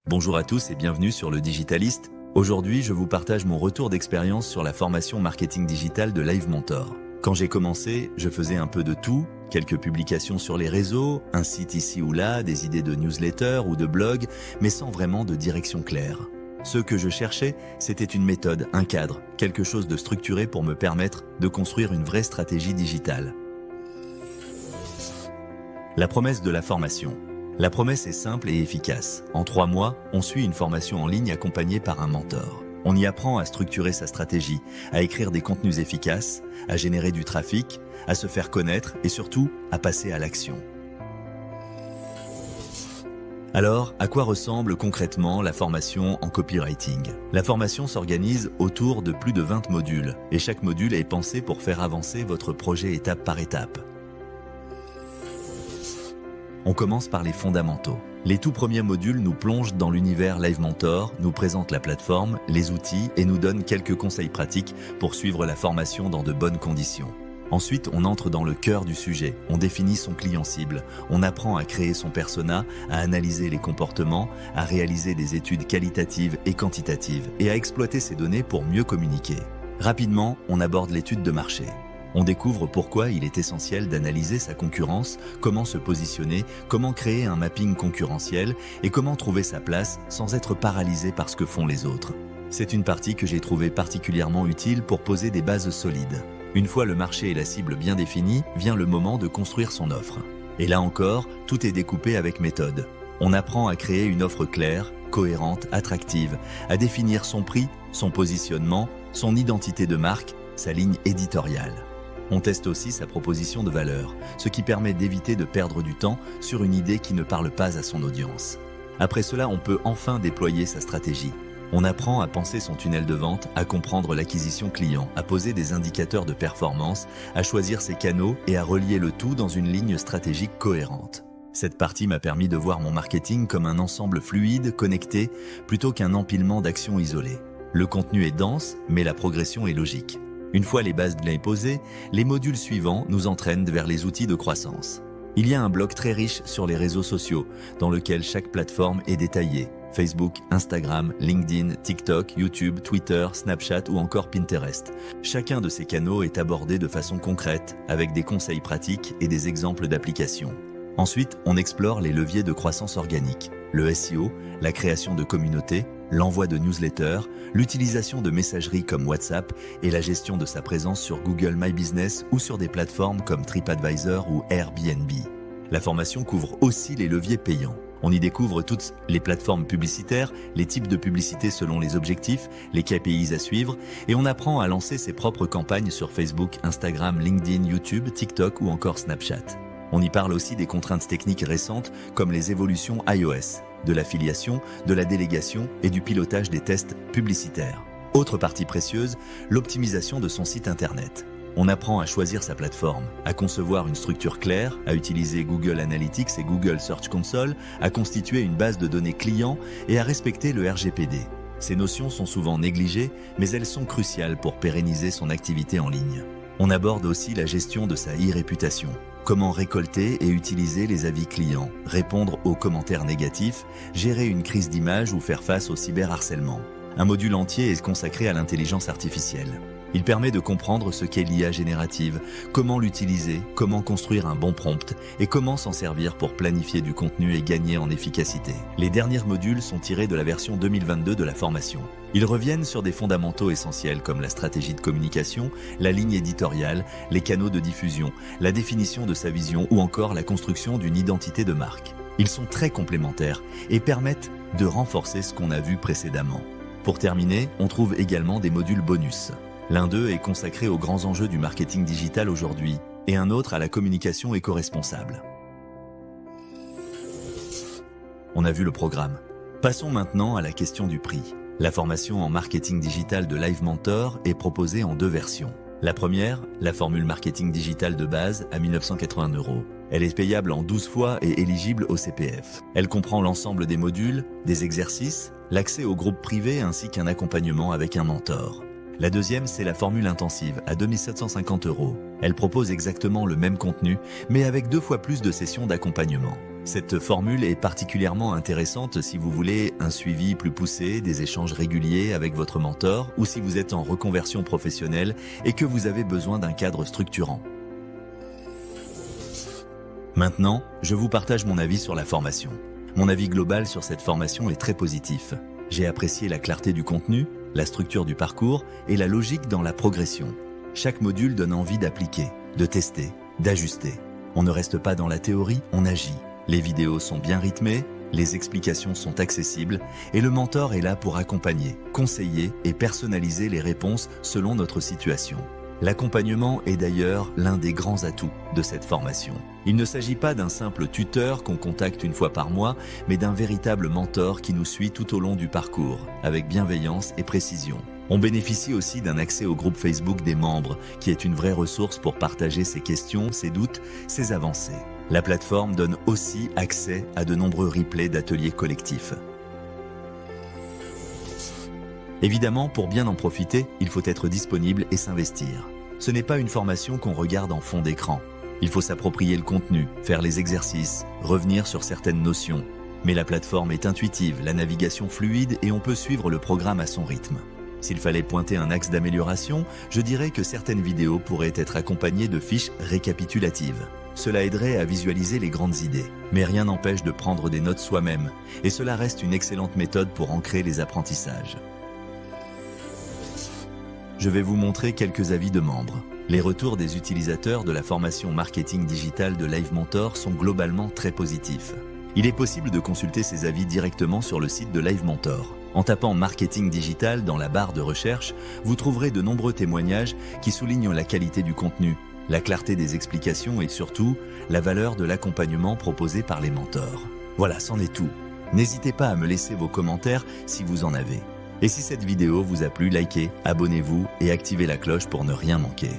Bonjour à tous et bienvenue sur Le Digitaliste. Aujourd'hui, je vous partage mon retour d'expérience sur la formation marketing digital de Live Mentor. Quand j'ai commencé, je faisais un peu de tout, quelques publications sur les réseaux, un site ici ou là, des idées de newsletter ou de blog, mais sans vraiment de direction claire. Ce que je cherchais, c'était une méthode, un cadre, quelque chose de structuré pour me permettre de construire une vraie stratégie digitale. La promesse de la formation. La promesse est simple et efficace. En 3 mois, on suit une formation en ligne accompagnée par un mentor. On y apprend à structurer sa stratégie, à écrire des contenus efficaces, à générer du trafic, à se faire connaître et surtout à passer à l'action. Alors, à quoi ressemble concrètement la formation en copywriting? La formation s'organise autour de plus de 20 modules et chaque module est pensé pour faire avancer votre projet étape par étape. On commence par les fondamentaux. Les tout premiers modules nous plongent dans l'univers Live Mentor, nous présentent la plateforme, les outils et nous donnent quelques conseils pratiques pour suivre la formation dans de bonnes conditions. Ensuite, on entre dans le cœur du sujet, on définit son client cible, on apprend à créer son persona, à analyser les comportements, à réaliser des études qualitatives et quantitatives et à exploiter ces données pour mieux communiquer. Rapidement, on aborde l'étude de marché. On découvre pourquoi il est essentiel d'analyser sa concurrence, comment se positionner, comment créer un mapping concurrentiel et comment trouver sa place sans être paralysé par ce que font les autres. C'est une partie que j'ai trouvée particulièrement utile pour poser des bases solides. Une fois le marché et la cible bien définis, vient le moment de construire son offre. Et là encore, tout est découpé avec méthode. On apprend à créer une offre claire, cohérente, attractive, à définir son prix, son positionnement, son identité de marque, sa ligne éditoriale. On teste aussi sa proposition de valeur, ce qui permet d'éviter de perdre du temps sur une idée qui ne parle pas à son audience. Après cela, on peut enfin déployer sa stratégie. On apprend à penser son tunnel de vente, à comprendre l'acquisition client, à poser des indicateurs de performance, à choisir ses canaux et à relier le tout dans une ligne stratégique cohérente. Cette partie m'a permis de voir mon marketing comme un ensemble fluide, connecté, plutôt qu'un empilement d'actions isolées. Le contenu est dense, mais la progression est logique. Une fois les bases bien posées, les modules suivants nous entraînent vers les outils de croissance. Il y a un bloc très riche sur les réseaux sociaux, dans lequel chaque plateforme est détaillée. Facebook, Instagram, LinkedIn, TikTok, YouTube, Twitter, Snapchat ou encore Pinterest. Chacun de ces canaux est abordé de façon concrète, avec des conseils pratiques et des exemples d'applications. Ensuite, on explore les leviers de croissance organique, le SEO, la création de communautés, l'envoi de newsletters, l'utilisation de messageries comme WhatsApp et la gestion de sa présence sur Google My Business ou sur des plateformes comme TripAdvisor ou Airbnb. La formation couvre aussi les leviers payants. On y découvre toutes les plateformes publicitaires, les types de publicités selon les objectifs, les KPIs à suivre et on apprend à lancer ses propres campagnes sur Facebook, Instagram, LinkedIn, YouTube, TikTok ou encore Snapchat. On y parle aussi des contraintes techniques récentes comme les évolutions iOS, de l'affiliation, de la délégation et du pilotage des tests publicitaires. Autre partie précieuse, l'optimisation de son site internet. On apprend à choisir sa plateforme, à concevoir une structure claire, à utiliser Google Analytics et Google Search Console, à constituer une base de données clients et à respecter le RGPD. Ces notions sont souvent négligées, mais elles sont cruciales pour pérenniser son activité en ligne. On aborde aussi la gestion de sa e-réputation. Comment récolter et utiliser les avis clients, répondre aux commentaires négatifs, gérer une crise d'image ou faire face au cyberharcèlement. Un module entier est consacré à l'intelligence artificielle. Il permet de comprendre ce qu'est l'IA générative, comment l'utiliser, comment construire un bon prompt et comment s'en servir pour planifier du contenu et gagner en efficacité. Les derniers modules sont tirés de la version 2022 de la formation. Ils reviennent sur des fondamentaux essentiels comme la stratégie de communication, la ligne éditoriale, les canaux de diffusion, la définition de sa vision ou encore la construction d'une identité de marque. Ils sont très complémentaires et permettent de renforcer ce qu'on a vu précédemment. Pour terminer, on trouve également des modules bonus. L'un d'eux est consacré aux grands enjeux du marketing digital aujourd'hui et un autre à la communication éco-responsable. On a vu le programme. Passons maintenant à la question du prix. La formation en marketing digital de Live Mentor est proposée en 2 versions. La première, la formule marketing digital de base à 1980 €. Elle est payable en 12 fois et éligible au CPF. Elle comprend l'ensemble des modules, des exercices, l'accès au groupe privé ainsi qu'un accompagnement avec un mentor. La deuxième, c'est la formule intensive à 2750 €. Elle propose exactement le même contenu, mais avec 2 fois plus de sessions d'accompagnement. Cette formule est particulièrement intéressante si vous voulez un suivi plus poussé, des échanges réguliers avec votre mentor ou si vous êtes en reconversion professionnelle et que vous avez besoin d'un cadre structurant. Maintenant, je vous partage mon avis sur la formation. Mon avis global sur cette formation est très positif. J'ai apprécié la clarté du contenu, la structure du parcours et la logique dans la progression. Chaque module donne envie d'appliquer, de tester, d'ajuster. On ne reste pas dans la théorie, on agit. Les vidéos sont bien rythmées, les explications sont accessibles et le mentor est là pour accompagner, conseiller et personnaliser les réponses selon notre situation. L'accompagnement est d'ailleurs l'un des grands atouts de cette formation. Il ne s'agit pas d'un simple tuteur qu'on contacte une fois par mois, mais d'un véritable mentor qui nous suit tout au long du parcours, avec bienveillance et précision. On bénéficie aussi d'un accès au groupe Facebook des membres, qui est une vraie ressource pour partager ses questions, ses doutes, ses avancées. La plateforme donne aussi accès à de nombreux replays d'ateliers collectifs. Évidemment, pour bien en profiter, il faut être disponible et s'investir. Ce n'est pas une formation qu'on regarde en fond d'écran. Il faut s'approprier le contenu, faire les exercices, revenir sur certaines notions. Mais la plateforme est intuitive, la navigation fluide et on peut suivre le programme à son rythme. S'il fallait pointer un axe d'amélioration, je dirais que certaines vidéos pourraient être accompagnées de fiches récapitulatives. Cela aiderait à visualiser les grandes idées. Mais rien n'empêche de prendre des notes soi-même, et cela reste une excellente méthode pour ancrer les apprentissages. Je vais vous montrer quelques avis de membres. Les retours des utilisateurs de la formation marketing digital de Live Mentor sont globalement très positifs. Il est possible de consulter ces avis directement sur le site de Live Mentor. En tapant marketing digital dans la barre de recherche, vous trouverez de nombreux témoignages qui soulignent la qualité du contenu, la clarté des explications et surtout la valeur de l'accompagnement proposé par les mentors. Voilà, c'en est tout. N'hésitez pas à me laisser vos commentaires si vous en avez. Et si cette vidéo vous a plu, likez, abonnez-vous et activez la cloche pour ne rien manquer.